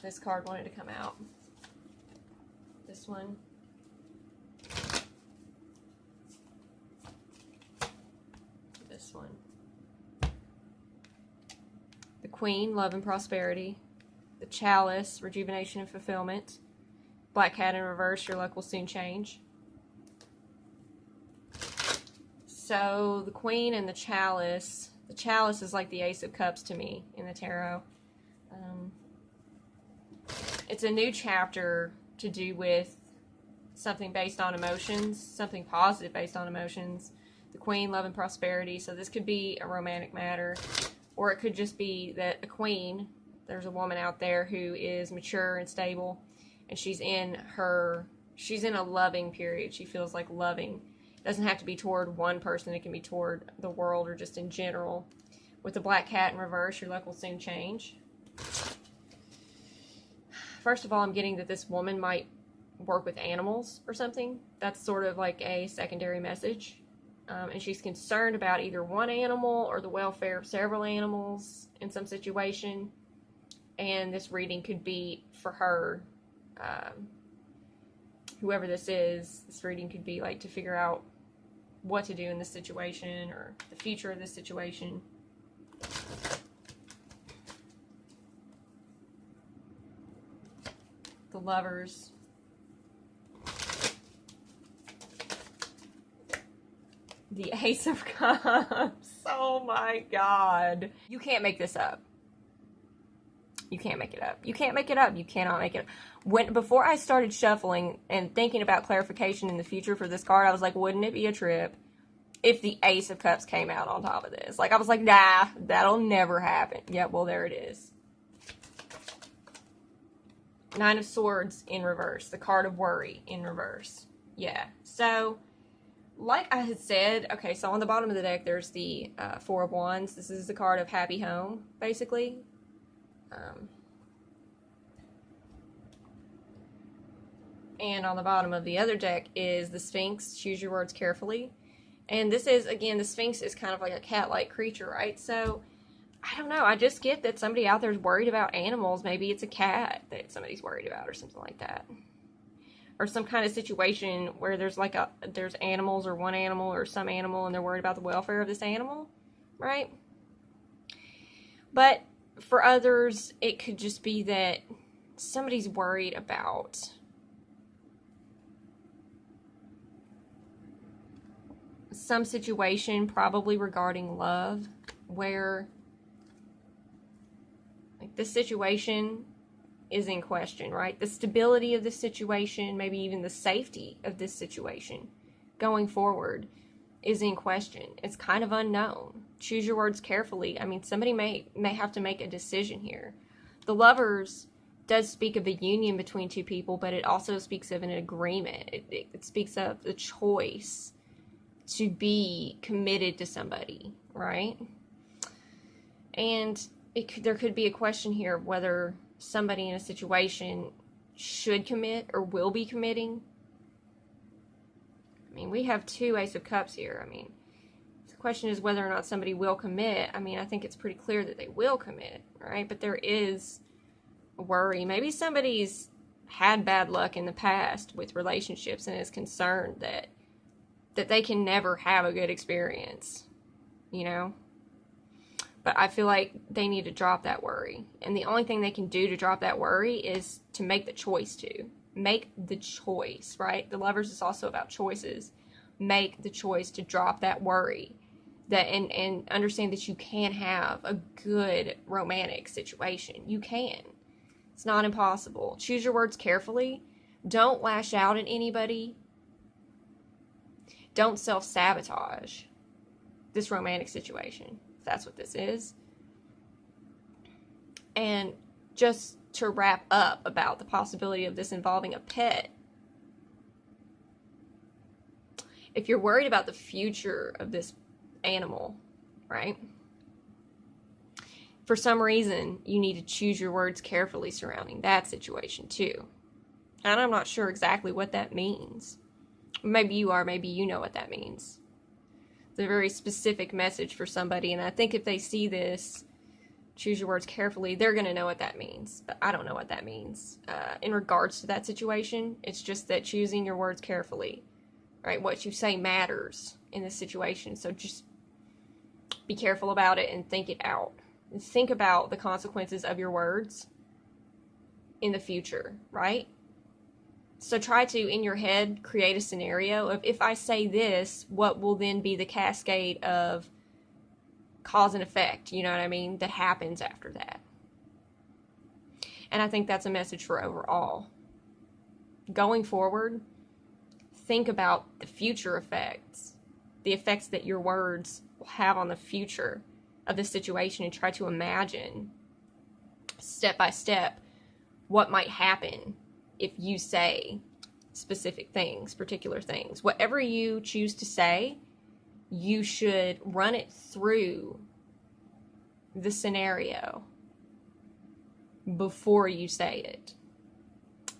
this card wanted to come out. This one. This one. The Queen, love and prosperity. The Chalice, rejuvenation and fulfillment. Black Cat in reverse, your luck will soon change. So the Queen and the Chalice is like the Ace of Cups to me in the tarot. It's a new chapter to do with something based on emotions, something positive based on emotions. The Queen, love and prosperity. So this could be a romantic matter, or it could just be that a queen, there's a woman out there who is mature and stable, and she's in a loving period. She feels like loving. It doesn't have to be toward one person. It can be toward the world or just in general. With the Black Cat in reverse, your luck will soon change. First of all, I'm getting that this woman might work with animals or something. That's sort of like a secondary message. And she's concerned about either one animal or the welfare of several animals in some situation. And this reading could be for her, whoever this is, this reading could be like to figure out what to do in this situation or the future of this situation. The Lovers. The Ace of Cups. Oh my God. You can't make this up. You can't make it up. You can't make it up. You cannot make it up. Before I started shuffling and thinking about clarification in the future for this card, I was like, wouldn't it be a trip if the Ace of Cups came out on top of this? Like, I was like, nah, that'll never happen. Yeah, well, there it is. Nine of Swords in reverse. The card of worry in reverse. Yeah. So, like I had said, okay, so on the bottom of the deck, there's the Four of Wands. This is the card of happy home, basically. And on the bottom of the other deck is the Sphinx. Choose your words carefully. And this is, again, the Sphinx is kind of like a cat-like creature, right? So, I don't know. I just get that somebody out there is worried about animals. Maybe it's a cat that somebody's worried about or something like that. Or some kind of situation where there's like there's animals or one animal or some animal and they're worried about the welfare of this animal, right? But for others, it could just be that somebody's worried about some situation, probably regarding love, where like this situation is in question, right? The stability of this situation, maybe even the safety of this situation going forward is in question. It's kind of unknown. Choose your words carefully. I mean, somebody may have to make a decision here. The Lovers does speak of a union between two people, but it also speaks of an agreement. It speaks of the choice to be committed to somebody, right? And there could be a question here of whether somebody in a situation should commit or will be committing. I mean, we have two Ace of Cups here. I mean, the question is whether or not somebody will commit. I mean, I think it's pretty clear that they will commit, right? But there is worry. Maybe somebody's had bad luck in the past with relationships and is concerned that they can never have a good experience, you know? But I feel like they need to drop that worry. And the only thing they can do to drop that worry is to make the choice to. Make the choice, right? The Lovers is also about choices. Make the choice to drop that worry. And understand that you can have a good romantic situation. You can. It's not impossible. Choose your words carefully. Don't lash out at anybody. Don't self-sabotage this romantic situation. That's what this is. And just to wrap up about the possibility of this involving a pet, if you're worried about the future of this animal, right? For some reason, you need to choose your words carefully surrounding that situation too. And I'm not sure exactly what that means. Maybe you are, maybe you know what that means. It's a very specific message for somebody, and I think if they see this, choose your words carefully, they're going to know what that means. But I don't know what that means in regards to that situation. It's just that choosing your words carefully, right? What you say matters in this situation. So just be careful about it and think it out. And think about the consequences of your words in the future, right? So try to, in your head, create a scenario of, if I say this, what will then be the cascade of cause and effect, you know what I mean, that happens after that. And I think that's a message for overall. Going forward, think about the future effects, the effects that your words will have on the future of the situation, and try to imagine step by step what might happen if you say specific things, particular things. Whatever you choose to say, you should run it through the scenario before you say it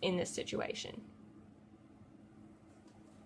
in this situation.